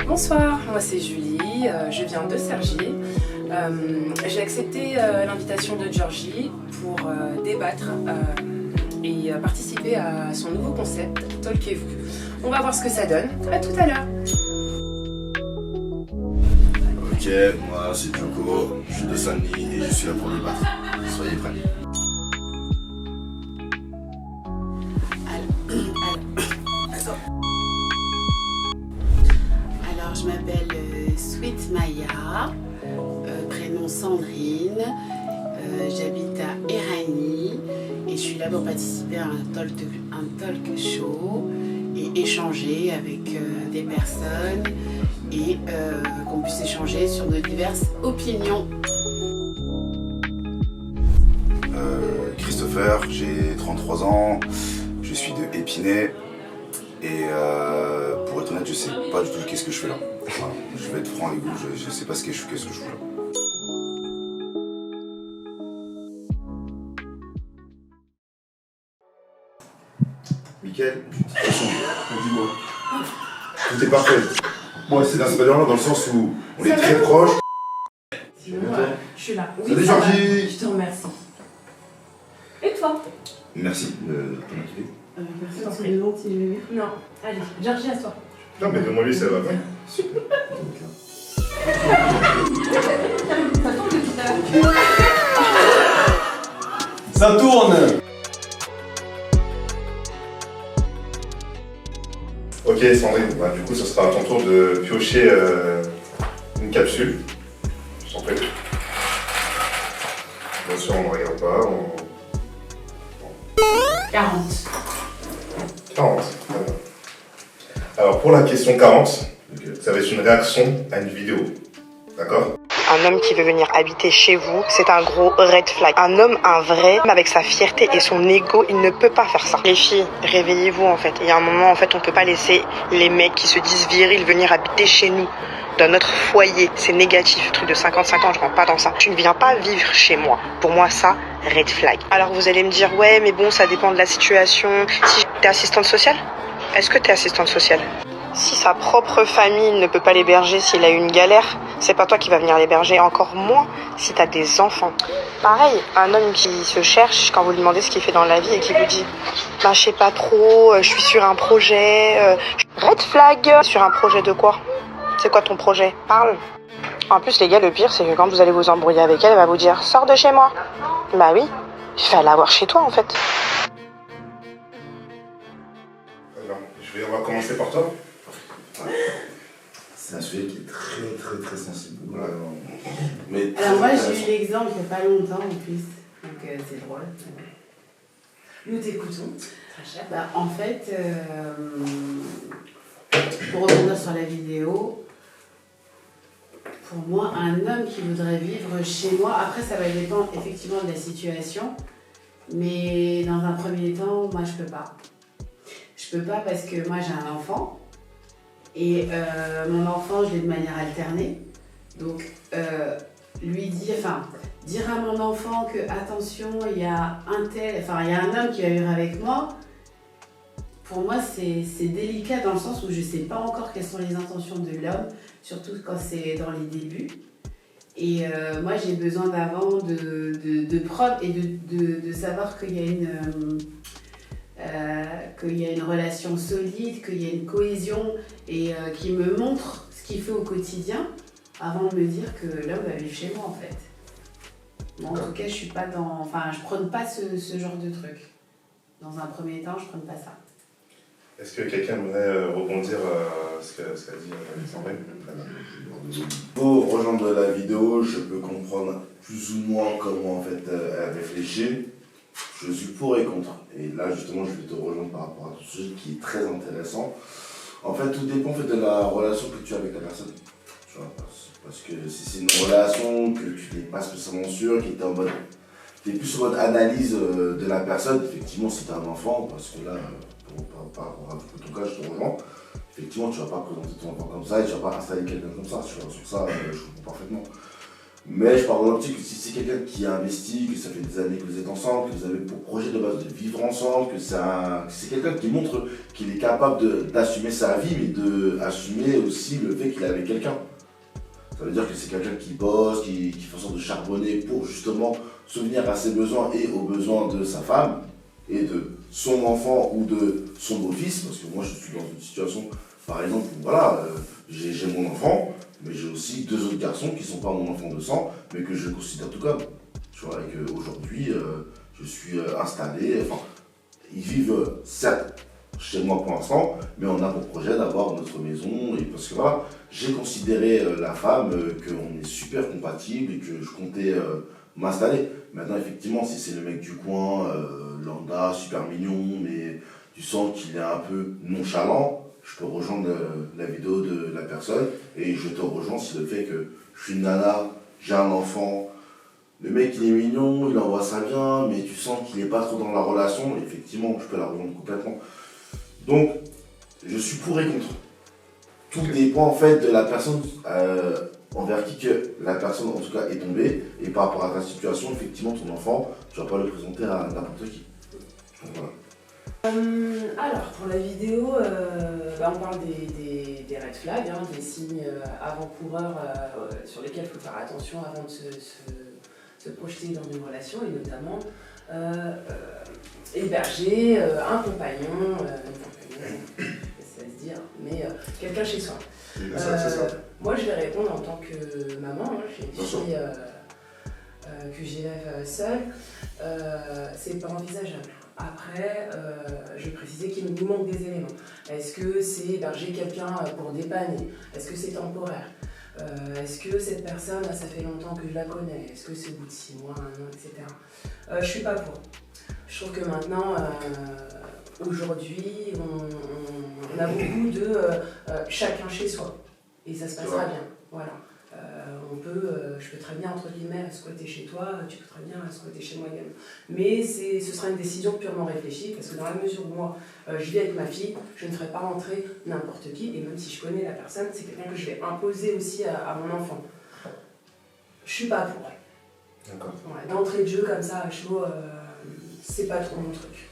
Bonsoir, moi c'est Julie, je viens de Cergy. J'ai accepté l'invitation de Georgie pour débattre et participer à son nouveau concept, Talkez-vous. On va voir ce que ça donne. À tout à l'heure. Ok, moi c'est Djoko, je suis de Saint-Denis et je suis là pour débattre. Soyez prêts. Alors, je m'appelle Sweet Maya, prénom Sandrine, j'habite à Éragny et je suis là pour participer à un talk show et échanger avec des personnes et qu'on puisse échanger sur nos diverses opinions. Christopher, j'ai 33 ans, je suis de Épinay et pour être honnête, je sais pas du tout qu'est-ce que je fais là. Voilà, je vais être franc avec vous, je sais pas qu'est-ce que je fais là. Mickaël, dis-moi. Tout est parfait. Moi, c'est pas dans le sens où on est très proches. Je suis là. Oui, Salut ça va. Georgie. Je te remercie. Et toi? Merci de ton activité. Personne ne demande si je vais venir. Non. Allez, Georgie, à toi. Non, mais demande-lui, ça va bien. Super. Ça tourne. Ok Sandrine, bah, du coup ce sera à ton tour de piocher une capsule. Je t'en prie. Bien sûr on ne regarde pas. 40. 40. Très bien. Alors pour la question 40, ça va être une réaction à une vidéo. D'accord? Un homme qui veut venir habiter chez vous, c'est un gros red flag. Un homme, un vrai, avec sa fierté et son ego, il ne peut pas faire ça. Les filles, réveillez-vous en fait. Il y a un moment, en fait, on peut pas laisser les mecs qui se disent virils venir habiter chez nous, dans notre foyer. C'est négatif. Truc de 55 ans, je rentre pas dans ça. Tu ne viens pas vivre chez moi. Pour moi, ça, red flag. Alors vous allez me dire, ouais, mais bon, ça dépend de la situation. Si t'es assistante sociale, est-ce que t'es assistante sociale? Si sa propre famille ne peut pas l'héberger, s'il a eu une galère, c'est pas toi qui vas venir l'héberger, encore moins si t'as des enfants. Pareil, un homme qui se cherche, quand vous lui demandez ce qu'il fait dans la vie et qui vous dit « Bah je sais pas trop, je suis sur un projet... Red flag. Sur un projet de quoi? C'est quoi ton projet? Parle. En plus les gars, le pire c'est que quand vous allez vous embrouiller avec elle, elle va vous dire « Sors de chez moi ». Bah oui, fais l'avoir chez toi en fait. Alors, on va commencer par toi. C'est un sujet qui est très sensible. Mais Alors moi j'ai eu l'exemple il n'y a pas longtemps en plus, donc c'est drôle. Nous t'écoutons. Très cher. Bah, en fait, pour revenir sur la vidéo, pour moi, un homme qui voudrait vivre chez moi, après ça va dépendre effectivement de la situation, mais dans un premier temps, moi je peux pas. Je peux pas parce que moi j'ai un enfant, et mon enfant je l'ai de manière alternée, donc dire à mon enfant que attention, il y a un homme qui va vivre avec moi, pour moi c'est délicat dans le sens où je sais pas encore quelles sont les intentions de l'homme, surtout quand c'est dans les débuts. Et moi j'ai besoin d'avant de preuves et de savoir qu'il y a une relation solide, qu'il y a une cohésion et qui me montre ce qu'il fait au quotidien avant de me dire que l'homme va vivre chez moi en fait. Moi, en tout cas, je suis pas dans... Enfin, je prône pas ce genre de truc. Dans un premier temps, je prône pas ça. est-ce que quelqu'un voudrait rebondir ce qu'a dit Sandrine? Pour rejoindre la vidéo, je peux comprendre plus ou moins comment en fait elle réfléchit. Je suis pour et contre. Et là justement je vais te rejoindre par rapport à tout ce qui est très intéressant. En fait tout dépend en fait, de la relation que tu as avec la personne. Tu vois, parce que si c'est une relation que tu n'es pas spécialement sûr, qui est en mode. Tu es plus en mode analyse de la personne, effectivement si tu as un enfant, parce que là, par rapport à ton cas, je te rejoins. Effectivement, tu ne vas pas présenter ton enfant comme ça et tu ne vas pas installer quelqu'un comme ça. Sur ça, je comprends parfaitement. Mais je parle dans l'optique que si c'est quelqu'un qui a investi, que ça fait des années que vous êtes ensemble, que vous avez pour projet de base de vivre ensemble, que c'est quelqu'un qui montre qu'il est capable d'assumer sa vie, mais d'assumer aussi le fait qu'il est avec quelqu'un. Ça veut dire que c'est quelqu'un qui bosse, qui fait en sorte de charbonner pour justement souvenir à ses besoins et aux besoins de sa femme et de son enfant ou de son beau-fils. Parce que moi je suis dans une situation, par exemple, où voilà, j'ai mon enfant, mais j'ai aussi 2 autres garçons qui ne sont pas mon enfant de sang, mais que je considère tout comme. Tu vois, et qu'aujourd'hui, je suis installé, enfin, ils vivent certes chez moi pour l'instant, mais on a pour projet d'avoir notre maison, et parce que voilà, j'ai considéré la femme qu'on est super compatible et que je comptais m'installer. Maintenant, effectivement, si c'est le mec du coin, lambda, super mignon, mais tu sens qu'il est un peu nonchalant, je peux rejoindre la vidéo de la personne et je te rejoins si le fait que je suis une nana, j'ai un enfant, le mec il est mignon, il envoie ça bien, mais tu sens qu'il n'est pas trop dans la relation, effectivement je peux la rejoindre complètement. Donc je suis pour et contre. Tout dépend en fait de la personne envers qui que la personne en tout cas est tombée, et par rapport à ta situation, effectivement ton enfant, tu vas pas le présenter à n'importe qui. Donc voilà. Alors, pour la vidéo, on parle des red flags, hein, des signes avant-coureurs sur lesquels il faut faire attention avant de se projeter dans une relation, et notamment héberger un compagnon, ça se dire, mais quelqu'un chez soi. C'est ça. Moi, je vais répondre en tant que maman, hein, j'ai une fille que j'élève seule, c'est pas envisageable. Après, je vais préciser qu'il nous manque des éléments. Est-ce que c'est héberger quelqu'un pour dépanner? Est-ce que c'est temporaire? Est-ce que cette personne, ça fait longtemps que je la connais? Est-ce que c'est au bout de 6 mois, 1 an, etc. Je suis pas pour. Je trouve que maintenant, aujourd'hui, on a beaucoup de chacun chez soi. Et ça se passera bien. Voilà. Je peux très bien, entre guillemets, squatter chez toi, tu peux très bien squatter chez moi également. Mais ce sera une décision purement réfléchie, parce que dans la mesure où moi, je vis avec ma fille, je ne ferai pas rentrer n'importe qui, et même si je connais la personne, c'est quelqu'un que je vais imposer aussi à mon enfant. Je suis pas pour. D'accord. Ouais, d'entrée de jeu comme ça, à chaud, c'est pas trop mon truc.